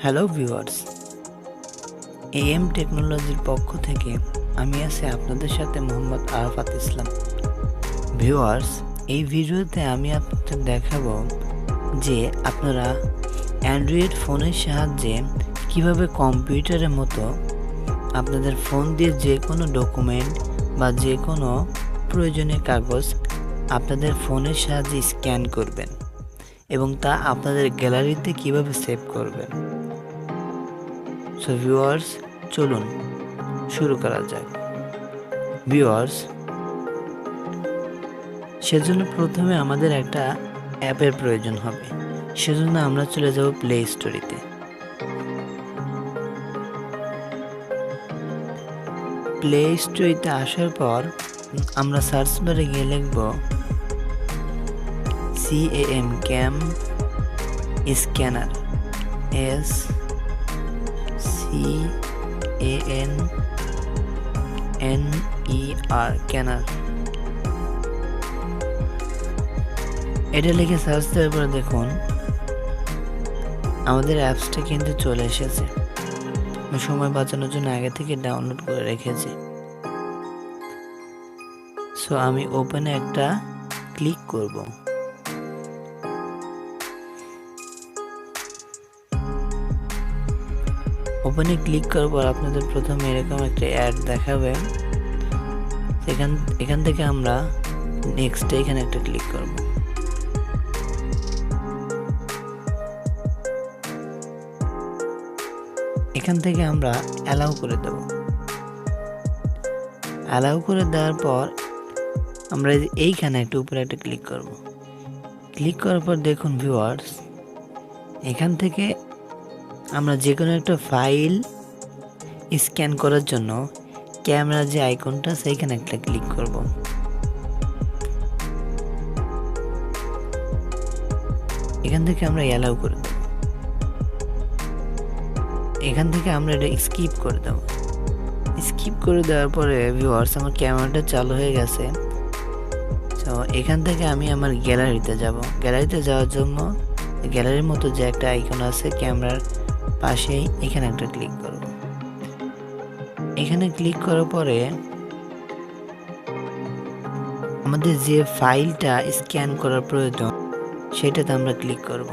Hello viewers, am টেকনোলজির পক্ষ থেকে আমি আছি আপনাদের সাথে মোহাম্মদ আরাফাত ইসলাম। ভিউয়ার্স, এই ভিডিওতে আমি আপনাদের দেখাবো যে আপনারা অ্যান্ড্রয়েড ফোনের সাহায্যে কিভাবে কম্পিউটারের মতো আপনাদের ফোন দিয়ে যে কোনো ডকুমেন্ট বা যে কোনো প্রয়োজনীয় কাগজ আপনাদের ফোনের সাহায্যে স্ক্যান করবেন এবং তা আপনাদের গ্যালারিতে কিভাবে সেভ করবেন। সো ভিউয়ার্স, চলুন শুরু করা যাক। ভিউয়ার্স, সেজন্য প্রথমে আমাদের একটা অ্যাপের প্রয়োজন হবে। সেজন্য আমরা চলে যাব প্লে স্টোরিতে। প্লে স্টোরিতে আসার পর আমরা সার্চ বারে গিয়ে লিখব CAM ক্যাম স্ক্যানার, SCANNER ক্যানার। এটা লিখে সার্চ দেওয়ার পর দেখুন আমাদের অ্যাপসটা কিন্তু চলে এসেছে। সময় বাঁচানোর জন্য আগে থেকে ডাউনলোড করে রেখেছি। সো আমি ওপেনে একটা ক্লিক করব। ওপেনে ক্লিক করার পর আপনাদের প্রথমে এরকম একটা অ্যাড দেখাবে। এখান থেকে আমরা নেক্সটে এখানে একটা ক্লিক করব। এখান থেকে আমরা অ্যালাউ করে দেব। অ্যালাউ করে দেওয়ার পর আমরা এইখানে একটা উপরে একটা ক্লিক করব। ক্লিক করার পর দেখুন ভিউয়ার্স, এখান থেকে আমরা যে কোনো একটা ফাইল স্ক্যান করার জন্য ক্যামেরার যে আইকনটা সেইখানে একটা ক্লিক করব। এখান থেকে আমরা অ্যালাউ করে দেব। এখান থেকে আমরা এটা স্কিপ করে দেব। স্কিপ করে দেওয়ার পরে ভিউয়ার্স, আমার ক্যামেরাটা চালু হয়ে গেছে। তো এখান থেকে আমি আমার গ্যালারিতে যাব। গ্যালারিতে যাওয়ার জন্য গ্যালারির মতো যে একটা আইকন আছে ক্যামেরার পাশেই, এখানে একটা ক্লিক করব। এখানে ক্লিক করার পরে আমাদের যে ফাইলটা স্ক্যান করার প্রয়োজন সেটাতে আমরা ক্লিক করব।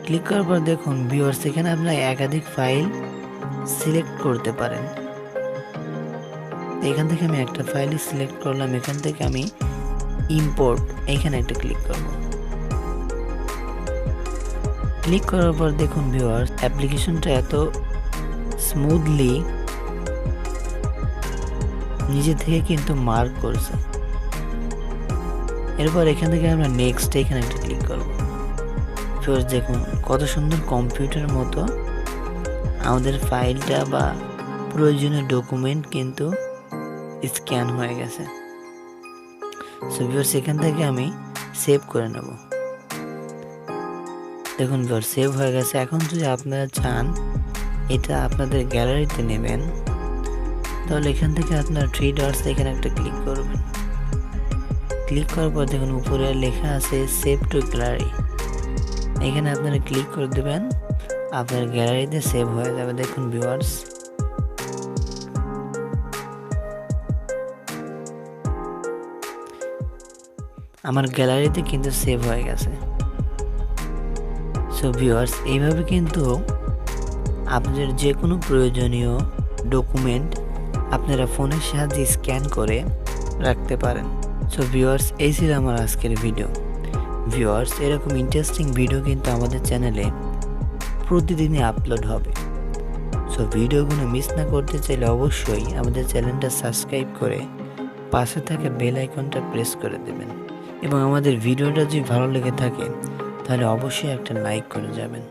ক্লিক করার পর দেখুন ভিউয়ার্স, এখানে আপনারা একাধিক ফাইল সিলেক্ট করতে পারেন। এখান থেকে আমি একটা ফাইল সিলেক্ট করলাম। এখান থেকে আমি ইম্পোর্ট, এখানে একটা ক্লিক করব। ক্লিক করার পর দেখুন ভিউয়ার্স, অ্যাপ্লিকেশনটা এত স্মুথলি নিজে থেকে কিন্তু মার্ক করছে। এরপর এখান থেকে আমরা নেক্সট, এখানে একটা ক্লিক করব। ভিউয়ার্স দেখুন কত সুন্দর কম্পিউটারের মতো আমাদের ফাইলটা বা প্রয়োজনীয় ডকুমেন্ট কিন্তু স্ক্যান হয়ে গেছে। সো ভিউয়ার্স, এখান থেকে আমি সেভ করে নেব। দেখুন ভিউয়ার্স, সেভ হয়ে গেছে। এখন যদি আপনারা চান এটা আপনাদের গ্যালারিতে নেবেন, তাহলে এখান থেকে আপনারা থ্রি ডটস, এখানে একটা ক্লিক করবেন। ক্লিক করার পর দেখুন উপরে লেখা আছে সেভ টু গ্যালারি। এখানে আপনারা ক্লিক করে দেবেন, আপনার গ্যালারিতে সেভ হয়ে যাবে। দেখুন ভিউয়ার্স, আমার গ্যালারিতে কিন্তু সেভ হয়ে গেছে। সো ভিউয়ার্স, এইভাবে কিন্তু আপনাদের যে কোনো প্রয়োজনীয় ডকুমেন্ট আপনারা ফোনের সাহায্যে স্ক্যান করে রাখতে পারেন। সো ভিউয়ার্স, এই ছিল আমার আজকের ভিডিও। ভিউয়ার্স, এরকম ইন্টারেস্টিং ভিডিও কিন্তু আমাদের চ্যানেলে প্রতিদিনই আপলোড হবে। সো ভিডিওগুলো মিস না করতে চাইলে অবশ্যই আমাদের চ্যানেলটা সাবস্ক্রাইব করে পাশে থাকা বেল আইকনটা প্রেস করে দেবেন এবং আমাদের ভিডিওটা যদি ভালো লেগে থাকে তাহলে অবশ্যই একটা লাইক করে যাবেন।